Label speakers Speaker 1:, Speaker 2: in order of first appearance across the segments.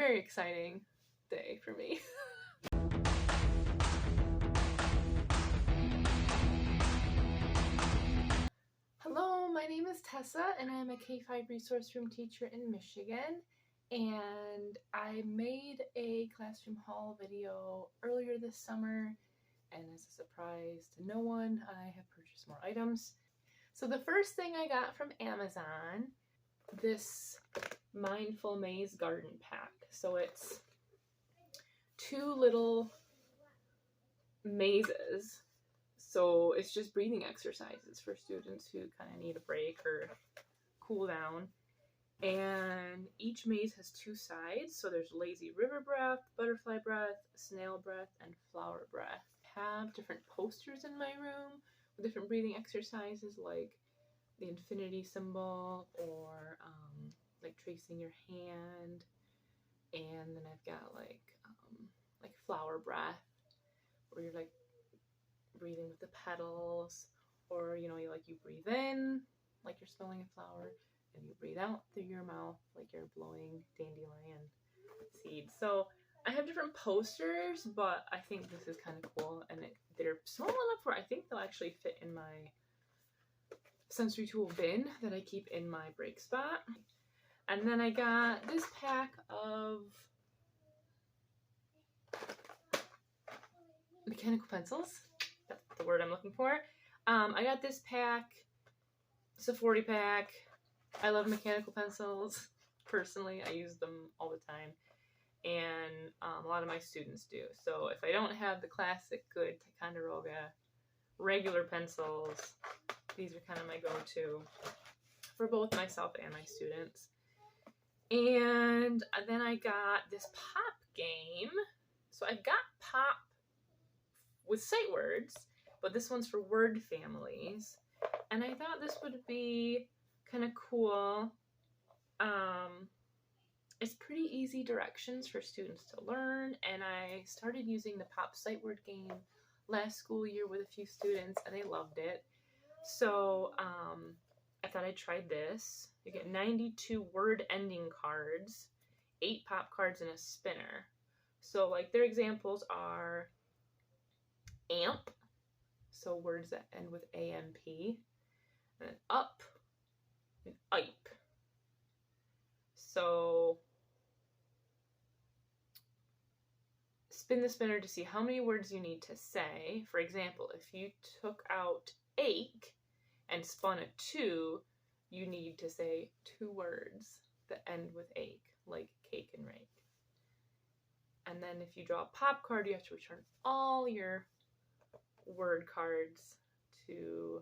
Speaker 1: very exciting day for me. Hello, my name is Tessa and I'm a K-5 resource room teacher in Michigan, and I made a classroom haul video earlier this summer, and as a surprise to no one, I have purchased more items. So the first thing I got from Amazon, this Mindful Maze Garden Pack. So it's 2 little mazes. So it's just breathing exercises for students who kind of need a break or cool down. And each maze has 2 sides. So there's lazy river breath, butterfly breath, snail breath, and flower breath. I have different posters in my room with different breathing exercises like the infinity symbol or like tracing your hand. And then I've got like flower breath, where you're like breathing with the petals, or you breathe in like you're smelling a flower, and you breathe out through your mouth like you're blowing dandelion seeds. So I have different posters, but I think this is kind of cool, and they're small enough where I think they'll actually fit in my sensory tool bin that I keep in my break spot. And then I got this pack of mechanical pencils. That's the word I'm looking for. I got this pack. It's a 40 pack. I love mechanical pencils. Personally, I use them all the time, and a lot of my students do. So if I don't have the classic good Ticonderoga regular pencils, these are kind of my go-to for both myself and my students. And then I got this pop game. So I've got pop with sight words, but this one's for word families. And I thought this would be kind of cool. It's pretty easy directions for students to learn, and I started using the pop sight word game last school year with a few students, and they loved it. So I thought I'd try this. You get 92 word ending cards, 8 pop cards, and a spinner. So like their examples are amp, so words that end with AMP, and then up and IPE. So spin the spinner to see how many words you need to say. For example, if you took out ache and spun a 2, you need to say 2 words that end with ache, like cake and rake. And then if you draw a pop card, you have to return all your word cards to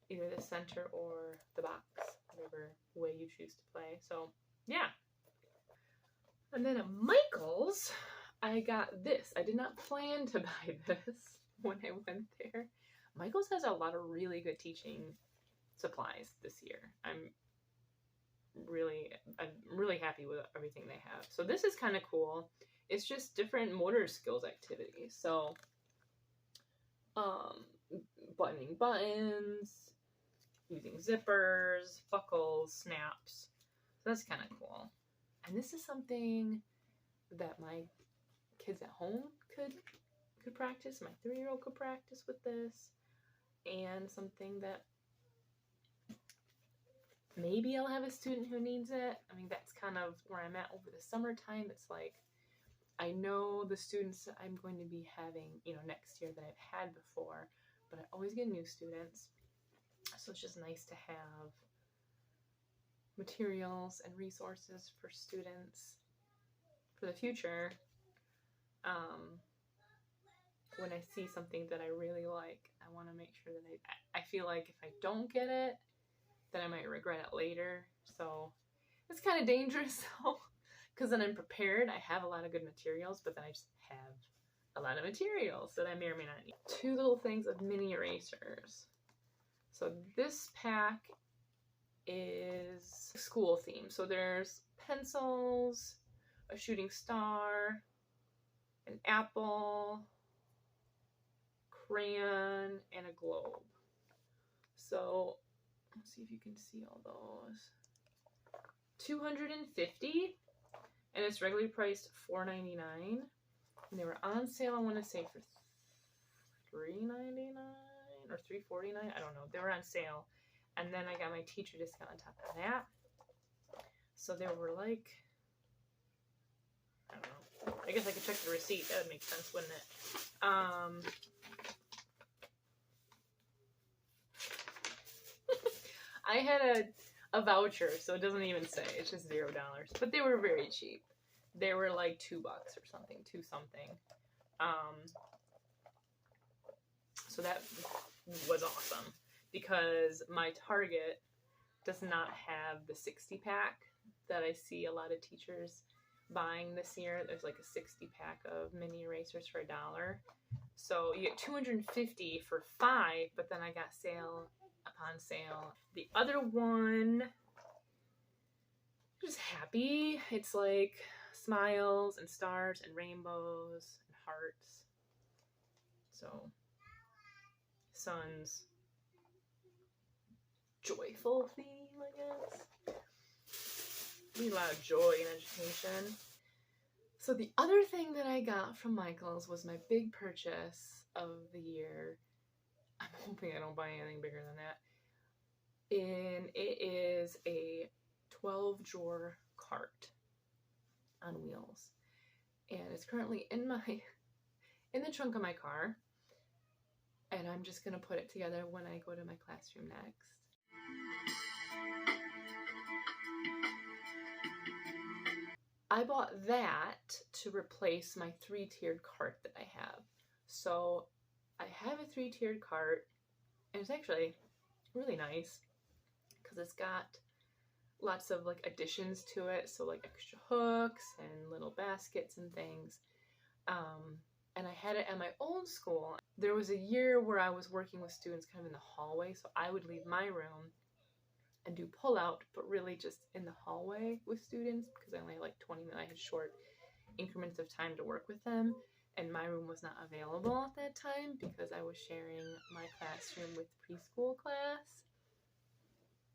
Speaker 1: either the center or the box, whatever way you choose to play. So yeah. And then at Michael's, I got this. I did not plan to buy this when I went there. Michael's has a lot of really good teaching supplies this year. I'm really happy with everything they have. So this is kind of cool. It's just different motor skills activities. So buttoning buttons, using zippers, buckles, snaps. So that's kind of cool. And this is something that my kids at home could practice. My 3-year-old could practice with this, and something that maybe I'll have a student who needs it. I mean, that's kind of where I'm at over the summertime. It's like, I know the students that I'm going to be having, next year that I've had before, but I always get new students. So it's just nice to have materials and resources for students for the future. When I see something that I really like, I want to make sure that I feel like if I don't get it, then I might regret it later. So it's kind of dangerous though, because then I'm prepared. I have a lot of good materials, but then I just have a lot of materials that I may or may not need. 2 little things of mini erasers. So this pack is school theme. So there's pencils, a shooting star, an apple, crayon, and a globe. So let's see if you can see all those. 250 and it's regularly priced $4.99, and they were on sale, I want to say, for $3.99 or $3.49. I don't know. They were on sale, and then I got my teacher discount on top of that. So they were like, I don't know. I guess I could check the receipt. That would make sense, wouldn't it? I had a voucher, so it doesn't even say. It's just $0. But they were very cheap. They were like $2 or something, $2 something. So that was awesome because my Target does not have the 60-pack that I see a lot of teachers buying this year. There's like a 60-pack of mini erasers for $1. So you get 250 for 5, but then I got sale upon sale. The other one, I'm just happy. It's like smiles and stars and rainbows and hearts. So son's joyful theme, I guess. Need a lot of joy in education. So the other thing that I got from Michael's was my big purchase of the year. I'm hoping I don't buy anything bigger than that. And it is a 12-drawer cart on wheels. And it's currently in the trunk of my car. And I'm just going to put it together when I go to my classroom next. I bought that to replace my 3-tiered cart that I have. So I have a 3-tiered cart, and it's actually really nice because it's got lots of like additions to it. So like extra hooks and little baskets and things. And I had it at my old school. There was a year where I was working with students kind of in the hallway, so I would leave my room and do pull out, but really just in the hallway with students because I only had like 20 minutes. I had short increments of time to work with them, and my room was not available at that time because I was sharing my classroom with preschool class.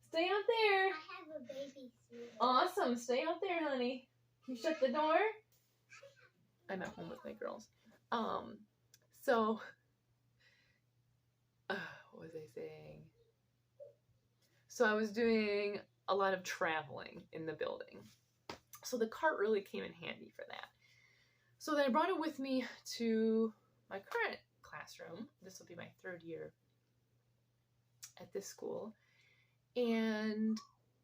Speaker 1: Stay out there.
Speaker 2: I have a baby suit.
Speaker 1: Awesome. Stay out there, honey. Can you shut the door? I'm at home with my girls. So, what was I saying? So I was doing a lot of traveling in the building. So the cart really came in handy for that. So then I brought it with me to my current classroom. This will be my 3rd year at this school. And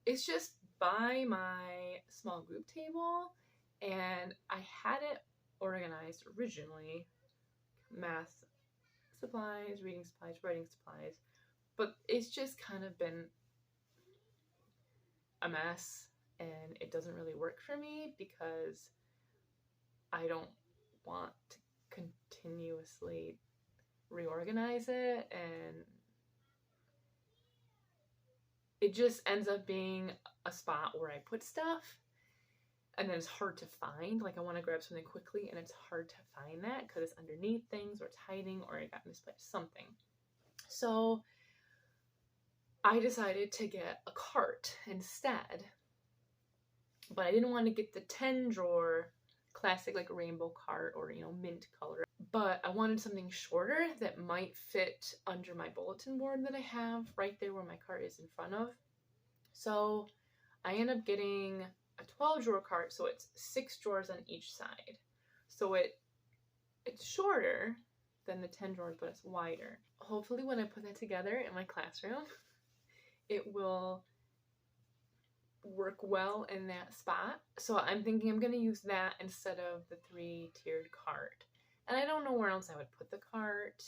Speaker 1: it's just by my small group table. And I had it organized originally. Math supplies, reading supplies, writing supplies. But it's just kind of been a mess, and it doesn't really work for me because I don't want to continuously reorganize it, and it just ends up being a spot where I put stuff and then it's hard to find. Like I want to grab something quickly and it's hard to find that because it's underneath things or it's hiding or it got misplaced, something. So I decided to get a cart instead, but I didn't want to get the 10-drawer classic like rainbow cart or, you know, mint color, but I wanted something shorter that might fit under my bulletin board that I have right there where my cart is in front of. So I end up getting a 12-drawer cart, so it's 6 drawers on each side. So it's shorter than the 10 drawers, but it's wider. Hopefully when I put that together in my classroom, it will work well in that spot. So I'm thinking I'm going to use that instead of the 3-tiered cart. And I don't know where else I would put the cart.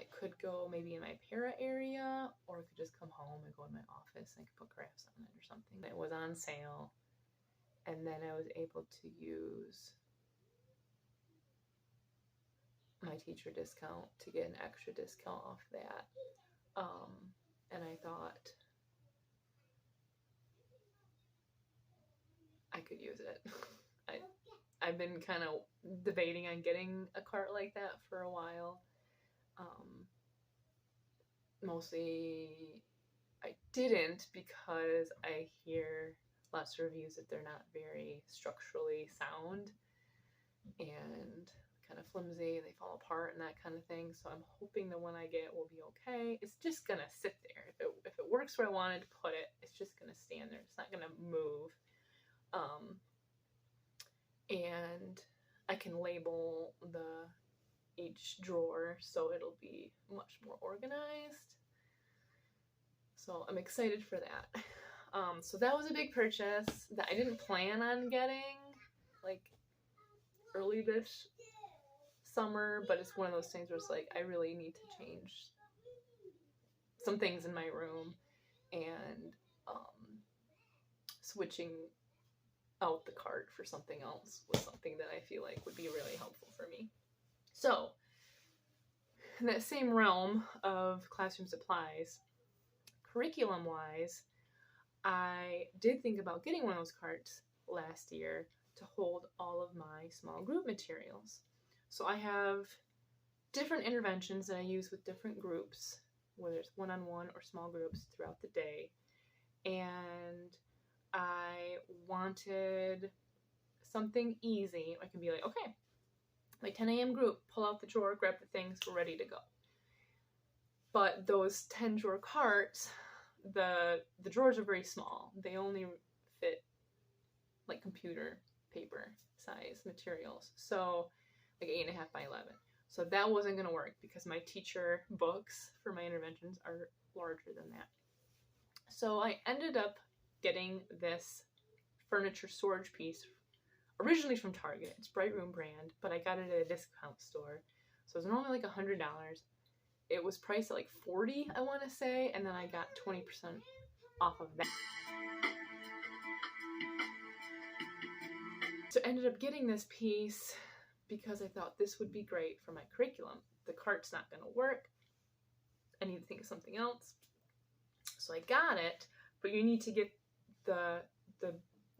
Speaker 1: It could go maybe in my para area, or it could just come home and go in my office and I could put crafts on it or something. It was on sale, and then I was able to use my teacher discount to get an extra discount off that. And I thought I could use it. I've been kind of debating on getting a cart like that for a while. Mostly I didn't because I hear lots of reviews that they're not very structurally sound and kind of flimsy, they fall apart and that kind of thing. So I'm hoping the one I get will be okay. It's just gonna sit there. If it works where I wanted to put it, it's just gonna stand there. It's not gonna move. And I can label each drawer so it'll be much more organized. So I'm excited for that. So that was a big purchase that I didn't plan on getting like early this summer, but it's one of those things where it's like I really need to change some things in my room, and switching out the cart for something else was something that I feel like would be really helpful for me. So in that same realm of classroom supplies, curriculum wise, I did think about getting one of those carts last year to hold all of my small group materials. So I have different interventions that I use with different groups, whether it's one-on-one or small groups throughout the day. And I wanted something easy. I can be like, okay, my 10 a.m. group, pull out the drawer, grab the things, we're ready to go. But those 10 drawer carts, the drawers are very small. They only fit like computer paper size materials. So like 8.5 by 11. So that wasn't going to work because my teacher books for my interventions are larger than that. So I ended up getting this furniture storage piece originally from Target. It's Bright Room brand, but I got it at a discount store. So it was normally like $100. It was priced at like $40, I want to say, and then I got 20% off of that. So I ended up getting this piece because I thought this would be great for my curriculum. The cart's not going to work. I need to think of something else. So I got it, but you need to get the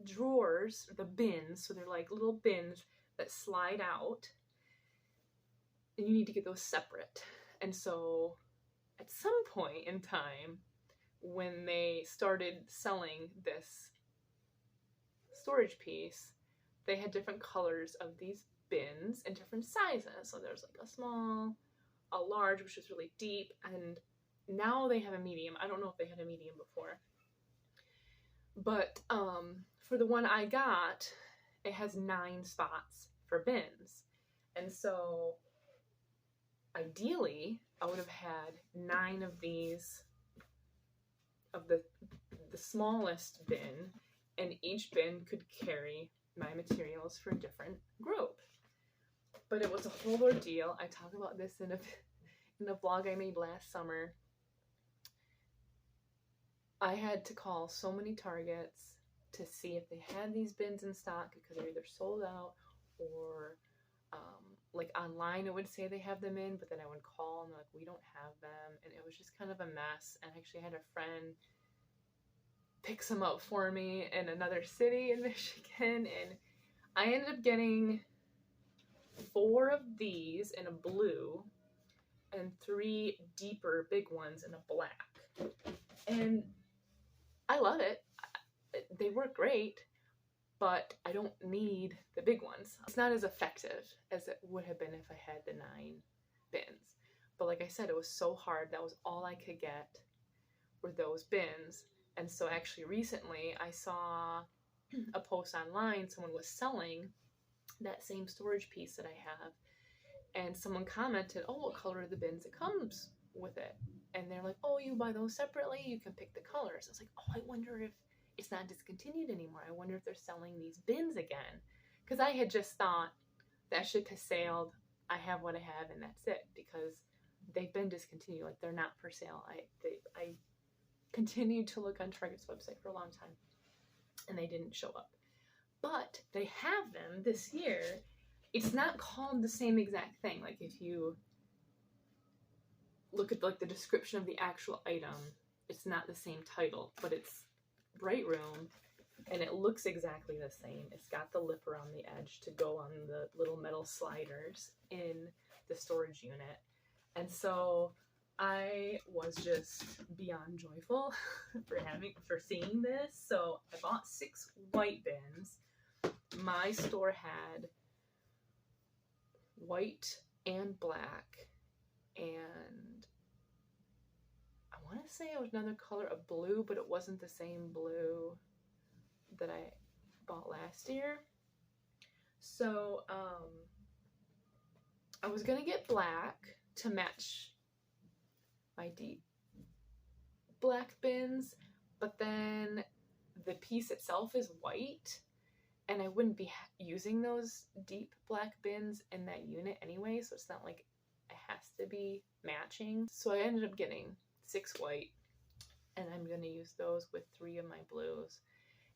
Speaker 1: drawers, the bins, so they're like little bins that slide out, and you need to get those separate. And so at some point in time, when they started selling this storage piece, they had different colors of these bins and different sizes. So there's like a small, a large, which is really deep, and now they have a medium. I don't know if they had a medium before. But for the one I got, it has 9 spots for bins. And so ideally, I would have had 9 of these, of the smallest bin, and each bin could carry my materials for a different group. But it was a whole ordeal. I talk about this in a vlog I made last summer. I had to call so many Targets to see if they had these bins in stock because they're either sold out or like online it would say they have them in, but then I would call and they're like, we don't have them, and it was just kind of a mess. And I actually had a friend pick some up for me in another city in Michigan, and I ended up getting 4 of these in a blue and 3 deeper big ones in a black. And I love it. They work great, but I don't need the big ones. It's not as effective as it would have been if I had the 9 bins. But like I said, it was so hard. That was all I could get were those bins. And so actually recently I saw a post online, someone was selling that same storage piece that I have, and someone commented, oh, what color are the bins it comes with it? And they're like, oh, you buy those separately, you can pick the colors. I was like, oh, I wonder if it's not discontinued anymore. I wonder if they're selling these bins again. Because I had just thought that ship has sailed, I have what I have, and that's it. Because they've been discontinued, like they're not for sale. I continued to look on Target's website for a long time, and they didn't show up. But they have them this year. It's not called the same exact thing. Like if you look at like the description of the actual item, it's not the same title, but it's Bright Room, and it looks exactly the same. It's got the lip around the edge to go on the little metal sliders in the storage unit. And so I was just beyond joyful for seeing this. So I bought 6 white bins. My store had white and black, and I want to say it was another color of blue, but it wasn't the same blue that I bought last year. So I was gonna get black to match my deep black bins, but then the piece itself is white, and I wouldn't be using those deep black bins in that unit anyway, so it's not like it has to be matching. So I ended up getting 6 white, and I'm going to use those with 3 of my blues.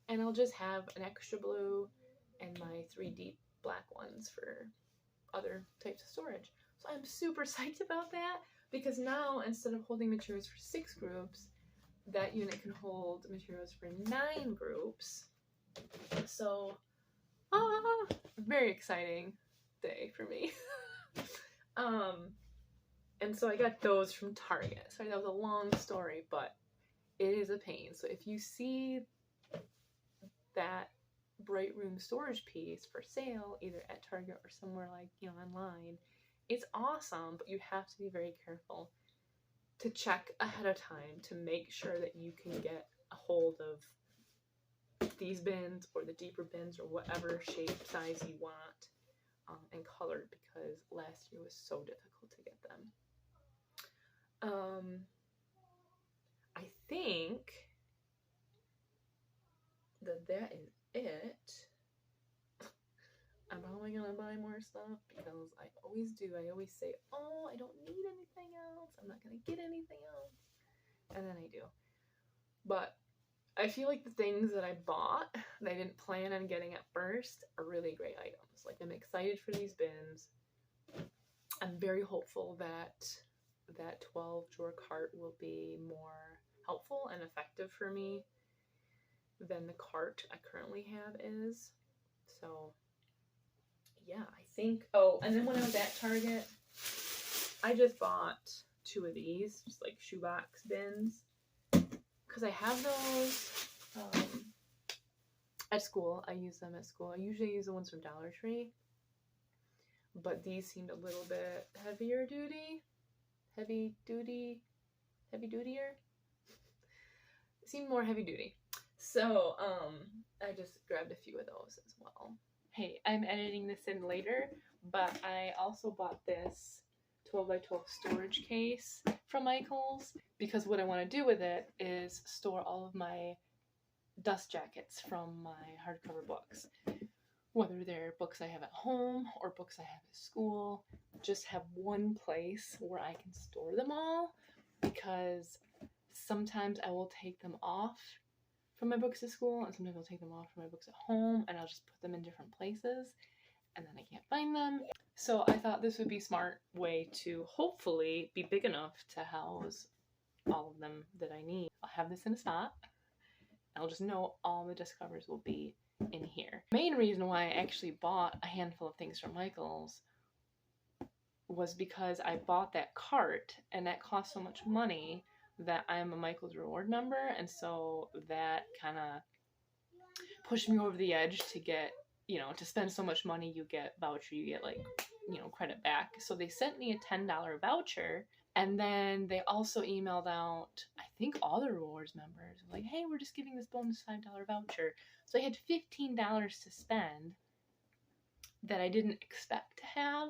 Speaker 1: And I'll just have an extra blue and my 3 deep black ones for other types of storage. So I'm super psyched about that, because now instead of holding materials for 6 groups, that unit can hold materials for 9 groups. So, very exciting day for me. And so I got those from Target. Sorry, that was a long story, but it is a pain. So if you see that Bright Room storage piece for sale, either at Target or somewhere like, online, it's awesome, but you have to be very careful to check ahead of time to make sure that you can get a hold of these bins or the deeper bins or whatever shape, size you want, and color, because last year was so difficult to get them. I think that is it. I'm probably gonna buy more stuff because I always do. I always say, oh, I don't need anything else. I'm not gonna get anything else. And then I do. But I feel like the things that I bought that I didn't plan on getting at first are really great items. Like, I'm excited for these bins. I'm very hopeful that that 12 drawer cart will be more helpful and effective for me than the cart I currently have is. So yeah, I think, oh, and then when I was at Target, I just bought 2 of these, just like shoebox bins, because I have those at school. I use them at school. I usually use the ones from Dollar Tree, but these seemed a little bit heavier duty. Heavy dutier. It seemed more heavy duty. So, I just grabbed a few of those as well. Hey, I'm editing this in later, but I also bought this 12x12 storage case from Michaels, because what I want to do with it is store all of my dust jackets from my hardcover books. Whether they're books I have at home or books I have at school, just have one place where I can store them all, because sometimes I will take them off from my books at school, and sometimes I'll take them off from my books at home, and I'll just put them in different places, and then I can't find them. So I thought this would be a smart way to hopefully be big enough to house all of them that I need. I'll have this in a spot. I'll just know all the disc covers will be in here. The main reason why I actually bought a handful of things from Michaels was because I bought that cart, and that cost so much money that I'm a Michaels Reward member, and so that kind of pushed me over the edge to get, to spend so much money, you get voucher, you get credit back. So they sent me a $10 voucher, and then they also emailed out, I think, all the rewards members, like, hey, we're just giving this bonus $5 voucher. So I had $15 to spend that I didn't expect to have.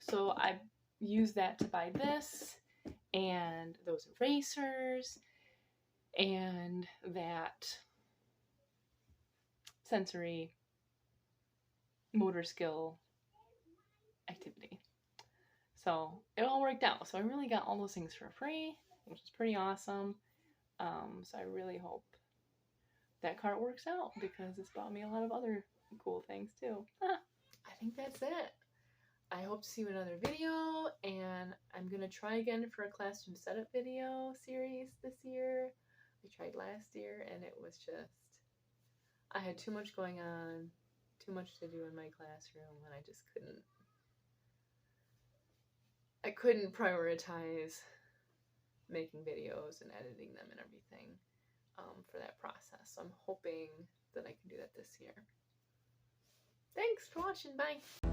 Speaker 1: So I used that to buy this, and those erasers, and that sensory motor skill activity. So it all worked out. So I really got all those things for free, which is pretty awesome. So I really hope that cart works out, because it's brought me a lot of other cool things too. I think that's it. I hope to see you in another video, and I'm going to try again for a classroom setup video series this year. I tried last year, and it was just, I had too much going on, too much to do in my classroom, and I just couldn't prioritize making videos and editing them and everything for that process. So I'm hoping that I can do that this year. Thanks for watching. Bye.